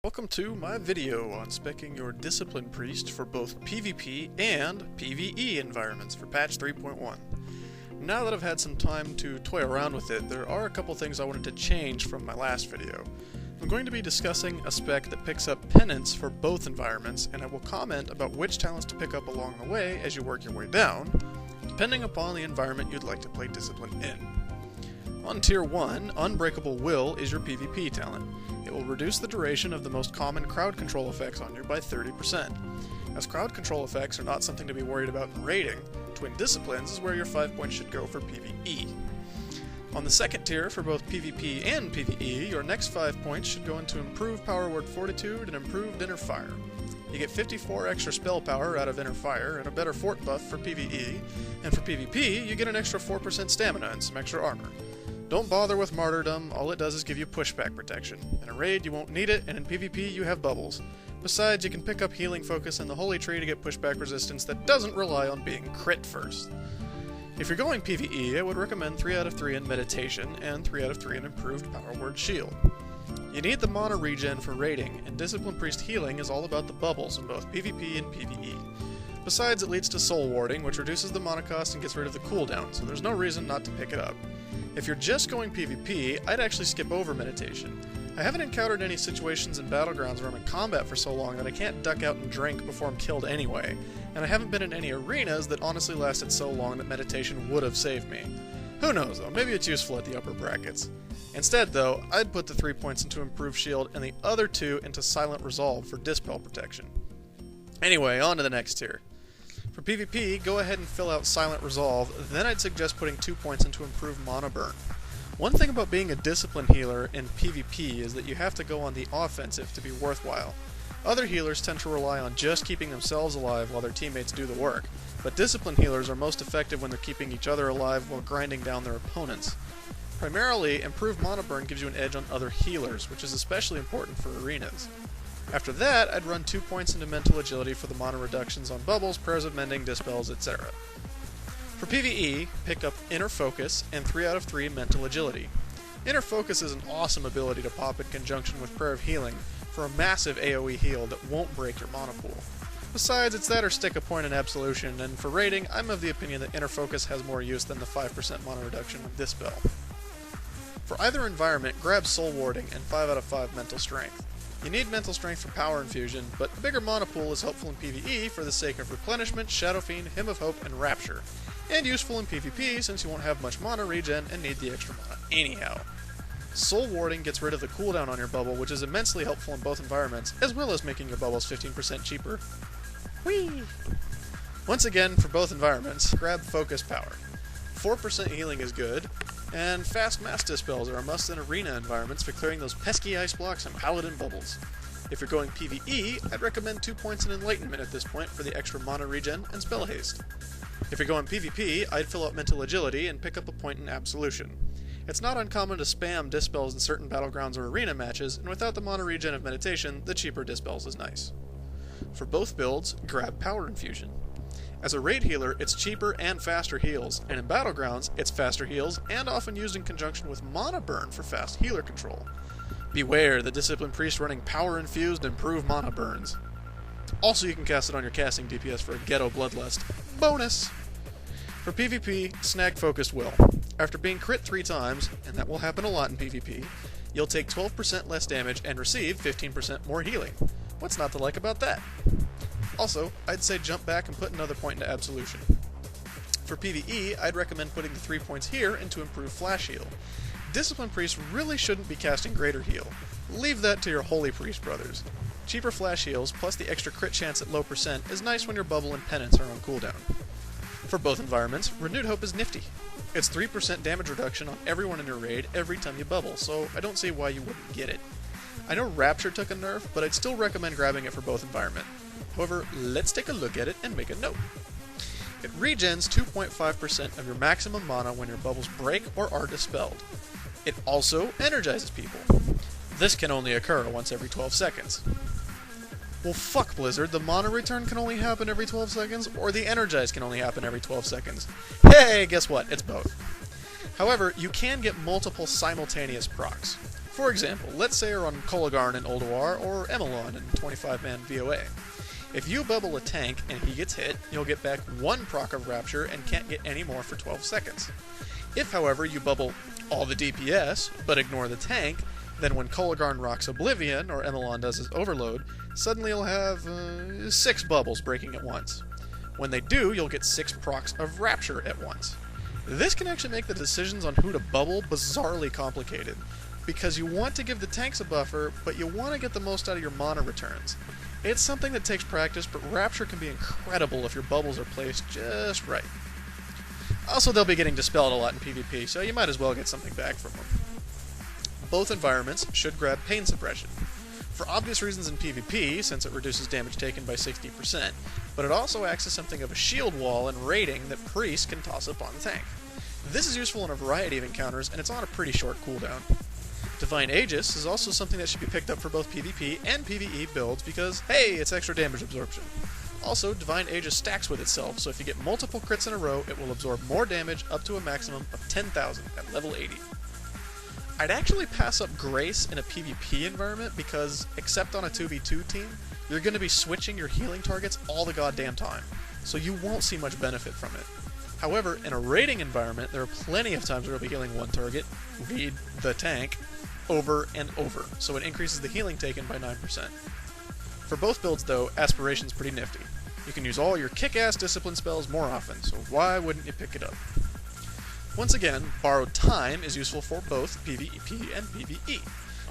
Welcome to my video on speccing your Discipline Priest for both PvP and PvE environments for patch 3.1. Now that I've had some time to toy around with it, there are a couple things I wanted to change from my last video. I'm going to be discussing a spec that picks up penance for both environments, and I will comment about which talents to pick up along the way as you work your way down, depending upon the environment you'd like to play Discipline in. On Tier 1, Unbreakable Will is your PvP talent. It will reduce the duration of the most common crowd control effects on you by 30%. As crowd control effects are not something to be worried about in raiding, Twin Disciplines is where your 5 points should go for PvE. On the second tier, for both PvP and PvE, your next 5 points should go into Improved Power Word Fortitude and Improved Inner Fire. You get 54 extra spell power out of Inner Fire and a better fort buff for PvE, and for PvP, you get an extra 4% stamina and some extra armor. Don't bother with Martyrdom, all it does is give you pushback protection. In a raid you won't need it, and in PvP you have bubbles. Besides, you can pick up Healing Focus in the Holy Tree to get pushback resistance that doesn't rely on being crit first. If you're going PvE, I would recommend 3 out of 3 in Meditation, and 3 out of 3 in Improved Power Word Shield. You need the mana regen for raiding, and Discipline Priest healing is all about the bubbles in both PvP and PvE. Besides, it leads to Soul Warding, which reduces the mana cost and gets rid of the cooldown, so there's no reason not to pick it up. If you're just going PvP, I'd actually skip over Meditation. I haven't encountered any situations in Battlegrounds where I'm in combat for so long that I can't duck out and drink before I'm killed anyway, and I haven't been in any arenas that honestly lasted so long that Meditation would have saved me. Who knows though, maybe it's useful at the upper brackets. Instead though, I'd put the 3 points into Improved Shield and the other 2 into Silent Resolve for Dispel protection. Anyway, on to the next tier. For PvP, go ahead and fill out Silent Resolve, then I'd suggest putting 2 points into Improved Mana Burn. One thing about being a Discipline healer in PvP is that you have to go on the offensive to be worthwhile. Other healers tend to rely on just keeping themselves alive while their teammates do the work, but Discipline healers are most effective when they're keeping each other alive while grinding down their opponents. Primarily, Improved Mana Burn gives you an edge on other healers, which is especially important for arenas. After that, I'd run 2 points into Mental Agility for the mana reductions on bubbles, prayers of mending, dispels, etc. For PvE, pick up Inner Focus and 3 out of 3 Mental Agility. Inner Focus is an awesome ability to pop in conjunction with Prayer of Healing for a massive AoE heal that won't break your mana pool. Besides, it's that or stick a point in Absolution, and for raiding, I'm of the opinion that Inner Focus has more use than the 5% mana reduction of Dispel. For either environment, grab Soul Warding and 5 out of 5 Mental Strength. You need Mental Strength for Power Infusion, but a bigger mana pool is helpful in PvE for the sake of Replenishment, Shadow Fiend, Hymn of Hope, and Rapture, and useful in PvP since you won't have much mana regen and need the extra mana anyhow. Soul Warding gets rid of the cooldown on your bubble, which is immensely helpful in both environments, as well as making your bubbles 15% cheaper. Whee! Once again, for both environments, grab Focus Power. 4% healing is good, and fast mass dispels are a must in arena environments for clearing those pesky ice blocks and paladin bubbles. If you're going PvE, I'd recommend 2 points in Enlightenment at this point for the extra mana regen and spell haste. If you're going PvP, I'd fill out Mental Agility and pick up a point in Absolution. It's not uncommon to spam dispels in certain battlegrounds or arena matches, and without the mana regen of Meditation, the cheaper dispels is nice. For both builds, grab Power Infusion. As a raid healer, it's cheaper and faster heals, and in Battlegrounds, it's faster heals and often used in conjunction with Mana Burn for fast healer control. Beware the Discipline Priest running Power Infused Improved Mana Burns. Also, you can cast it on your casting DPS for a Ghetto Bloodlust bonus! For PvP, snag Focused Will. After being crit 3 times, and that will happen a lot in PvP, you'll take 12% less damage and receive 15% more healing. What's not to like about that? Also, I'd say jump back and put another point into Absolution. For PvE, I'd recommend putting the 3 points here into Improved Flash Heal. Discipline Priests really shouldn't be casting Greater Heal. Leave that to your Holy Priest brothers. Cheaper Flash Heals, plus the extra crit chance at low percent, is nice when your Bubble and Penance are on cooldown. For both environments, Renewed Hope is nifty. It's 3% damage reduction on everyone in your raid every time you bubble, so I don't see why you wouldn't get it. I know Rapture took a nerf, but I'd still recommend grabbing it for both environments. However, let's take a look at it and make a note. It regens 2.5% of your maximum mana when your bubbles break or are dispelled. It also energizes people. This can only occur once every 12 seconds. Well fuck Blizzard, the mana return can only happen every 12 seconds, or the energize can only happen every 12 seconds. Hey, guess what? It's both. However, you can get multiple simultaneous procs. For example, let's say you're on Kolagarn in Ulduar or Emelon in 25-man VOA. If you bubble a tank and he gets hit, you'll get back 1 proc of Rapture and can't get any more for 12 seconds. If, however, you bubble all the DPS, but ignore the tank, then when Kolagarn rocks Oblivion, or Emelon does his Overload, suddenly you'll have 6 bubbles breaking at once. When they do, you'll get 6 procs of Rapture at once. This can actually make the decisions on who to bubble bizarrely complicated, because you want to give the tanks a buffer, but you want to get the most out of your mana returns. It's something that takes practice, but Rapture can be incredible if your bubbles are placed just right. Also, they'll be getting dispelled a lot in PvP, so you might as well get something back from them. Both environments should grab Pain Suppression. For obvious reasons in PvP, since it reduces damage taken by 60%, but it also acts as something of a shield wall and rating that Priest can toss up on the tank. This is useful in a variety of encounters, and it's on a pretty short cooldown. Divine Aegis is also something that should be picked up for both PvP and PvE builds because, hey, it's extra damage absorption. Also, Divine Aegis stacks with itself, so if you get multiple crits in a row, it will absorb more damage up to a maximum of 10,000 at level 80. I'd actually pass up Grace in a PvP environment because, except on a 2v2 team, you're going to be switching your healing targets all the goddamn time, so you won't see much benefit from it. However, in a raiding environment, there are plenty of times where you'll be healing one target, read the tank, over and over, so it increases the healing taken by 9%. For both builds, though, Aspiration's pretty nifty. You can use all your kick-ass discipline spells more often, so why wouldn't you pick it up? Once again, Borrowed Time is useful for both PvP and PvE.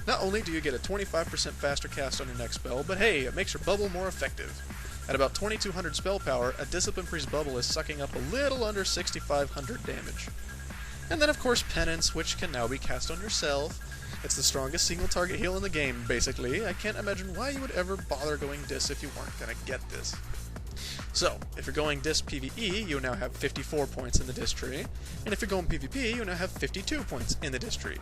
Not only do you get a 25% faster cast on your next spell, but hey, it makes your bubble more effective. At about 2200 spell power, a Discipline Priest bubble is sucking up a little under 6500 damage. And then of course Penance, which can now be cast on yourself. It's the strongest single target heal in the game, basically. I can't imagine why you would ever bother going Dis if you weren't gonna get this. So, if you're going Dis PvE, you now have 54 points in the Dis tree, and if you're going PvP, you now have 52 points in the Dis tree.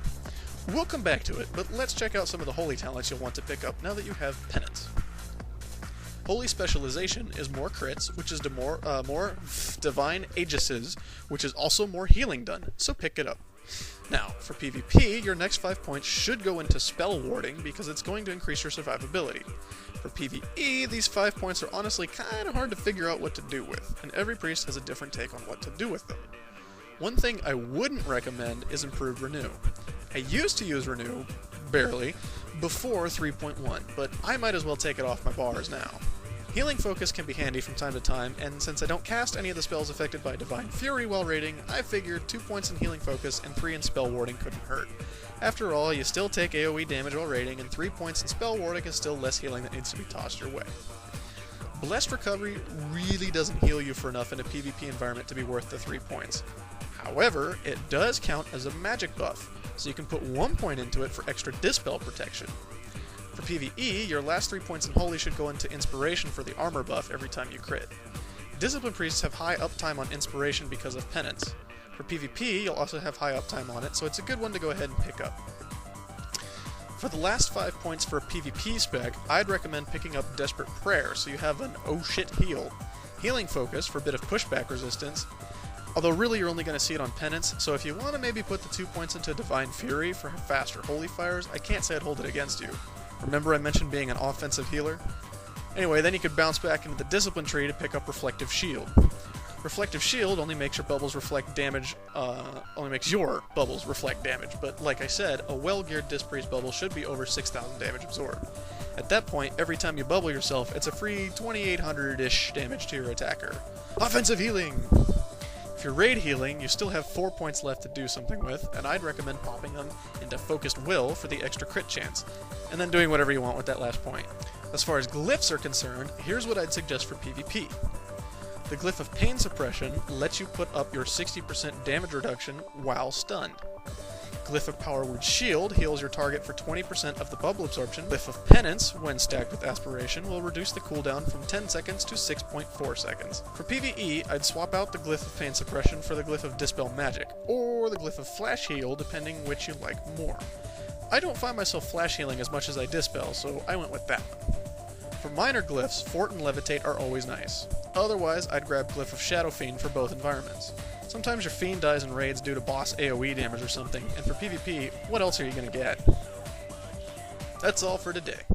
We'll come back to it, but let's check out some of the holy talents you'll want to pick up now that you have Penance. Holy Specialization is more crits, which is more Divine Aegises, which is also more healing done, so pick it up. Now, for PvP, your next 5 points should go into Spell Warding because it's going to increase your survivability. For PvE, these 5 points are honestly kinda hard to figure out what to do with, and every priest has a different take on what to do with them. One thing I wouldn't recommend is Improved Renew. I used to use Renew, barely, before 3.1, but I might as well take it off my bars now. Healing Focus can be handy from time to time, and since I don't cast any of the spells affected by Divine Fury while raiding, I figured 2 points in Healing Focus and 3 in Spell Warding couldn't hurt. After all, you still take AoE damage while raiding, and 3 points in Spell Warding is still less healing that needs to be tossed your way. Blessed Recovery really doesn't heal you for enough in a PvP environment to be worth the 3 points. However, it does count as a magic buff, so you can put 1 point into it for extra Dispel protection. For PvE, your last 3 points in Holy should go into Inspiration for the armor buff every time you crit. Discipline Priests have high uptime on Inspiration because of Penance. For PvP, you'll also have high uptime on it, so it's a good one to go ahead and pick up. For the last 5 points for a PvP spec, I'd recommend picking up Desperate Prayer, so you have an oh shit heal. Healing Focus for a bit of pushback resistance, although really you're only going to see it on Penance, so if you want to maybe put the 2 points into Divine Fury for faster Holy Fires, I can't say I'd hold it against you. Remember I mentioned being an offensive healer? Anyway, then you could bounce back into the Discipline tree to pick up Reflective Shield. Reflective Shield only makes your bubbles reflect damage, but like I said, a well-geared Disc Priest bubble should be over 6,000 damage absorbed. At that point, every time you bubble yourself, it's a free 2,800-ish damage to your attacker. Offensive healing! If you're raid healing, you still have 4 points left to do something with, and I'd recommend popping them into Focused Will for the extra crit chance, and then doing whatever you want with that last point. As far as glyphs are concerned, here's what I'd suggest for PvP. The Glyph of Pain Suppression lets you put up your 60% damage reduction while stunned. Glyph of Power Word Shield heals your target for 20% of the bubble absorption. Glyph of Penance, when stacked with Aspiration, will reduce the cooldown from 10 seconds to 6.4 seconds. For PvE, I'd swap out the Glyph of Pain Suppression for the Glyph of Dispel Magic, or the Glyph of Flash Heal, depending which you like more. I don't find myself flash healing as much as I Dispel, so I went with that one. For minor glyphs, Fort and Levitate are always nice. Otherwise, I'd grab Glyph of Shadow Fiend for both environments. Sometimes your Fiend dies in raids due to boss AoE damage or something, and for PvP, what else are you gonna get? That's all for today.